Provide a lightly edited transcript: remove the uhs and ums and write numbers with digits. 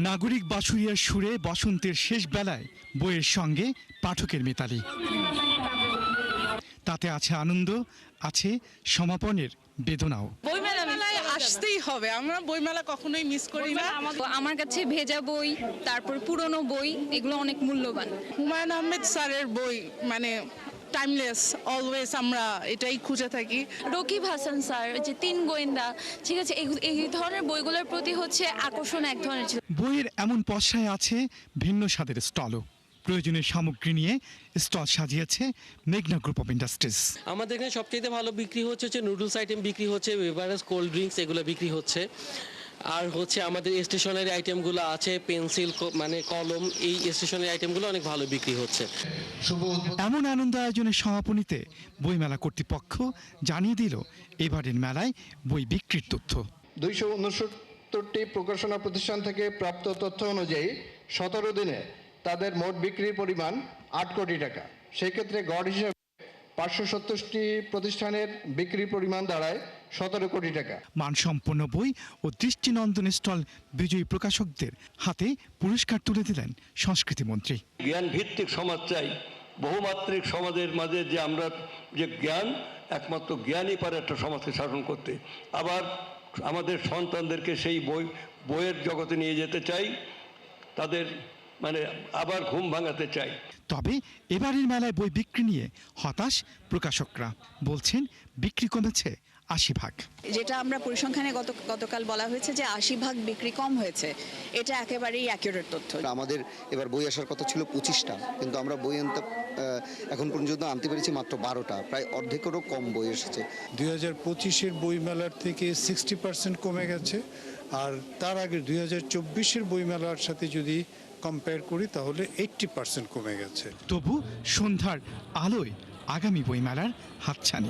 নাগরিক বাঁশুরিয়ার সুরে বসন্তের শেষ বেলায় বইয়ের সঙ্গে পাঠকের মিতালি। তাতে আছে আনন্দ, আছে সমাপনের বেদনাও। বইমেলায় আসতেই হবে, আমরা বইমেলা কখনোই মিস করি না। আমার কাছে ভেজা বই, তারপর পুরনো বই, এগুলো অনেক মূল্যবান। হুমায়ুন আহমেদ স্যারের বই মানে টাইমলেস, অলওয়েজ আমরা এটাই খুঁজে থাকি। রকিব হাসান স্যার যে ৩ গোয়েন্দা, ঠিক আছে, এই ধরনের বইগুলোর প্রতি হচ্ছে আকর্ষণ এক ধরনের ছিল। বইয়ের এমন পসরায় আছে ভিন্ন স্বাদের স্টলও। প্রয়োজনীয় সামগ্রী নিয়ে স্টল সাজিয়েছে মেঘনা গ্রুপ অফ ইন্ডাস্ট্রিজ। আমাদের এখানে সবচেয়ে ভালো বিক্রি হচ্ছে নুডলস আইটেম বিক্রি হচ্ছে, বেভারেজ, কোল্ড ড্রিঙ্কস এগুলো বিক্রি হচ্ছে। আর হচ্ছে আমাদের স্টেশনারি আইটেমগুলো আছে, পেন্সিল মানে কলম, এই স্টেশনারি আইটেমগুলো অনেক ভালো বিক্রি হচ্ছে। এমন আনন্দ আয়োজনের সমাপনীতে বইমেলা কর্তৃপক্ষ জানিয়ে দিল এবারের মেলায় বই বিক্রির তথ্য। 269টি প্রকাশনা প্রতিষ্ঠান থেকে প্রাপ্ত তথ্য অনুযায়ী 17 দিনে তাদের মোট বিক্রির পরিমাণ 8 কোটি টাকা। সেক্ষেত্রে গড় হিসাবে 570টি প্রতিষ্ঠানের বিক্রির পরিমাণ দাঁড়ায় 17 কোটি টাকা। মানসম্পন্ন বই ও দৃষ্টিনন্দন স্টল বিজয়ী প্রকাশকদের হাতে পুরস্কার তুলে দিলেন সংস্কৃতিমন্ত্রী। জ্ঞান ভিত্তিক সমাজ চাই, বহুমাত্রিক সমাজের মাঝে যে আমরা যে জ্ঞান, একমাত্র জ্ঞানই পারে একটা সমাজকে শাসন করতে। আবার আমাদের সন্তানদেরকে সেই বইয়ের জগতে নিয়ে যেতে চাই, তাদের মানে আবার ঘুম ভাঙাতে চাই। তবে এবারের মেলায় বই বিক্রি নিয়ে হতাশ প্রকাশকরা, বলছেন বিক্রি কমেছে 80%। যেটা আমরা পরিসংখ্যানে গতকাল বলা হয়েছে যে 80% বিক্রি কম হয়েছে, এটা একেবারেই অ্যাকিউরেট তথ্য। আমাদের এবার বই আসার কথা ছিল 25টা, কিন্তু আমরা বই এখন পর্যন্ত আনতে পেরেছি মাত্র 12টা, প্রায় অর্ধেকেরও কম বই এসেছে। 2025-এর বইমেলার থেকে 60% কমে গেছে, আর তার আগে 2024-এর বইমেলার সাথে যদি কম্পেয়ার করি তাহলে 80% কমে গেছে। তবু সন্ধ্যার আলোয় আগামী বইমেলার হাতছানি।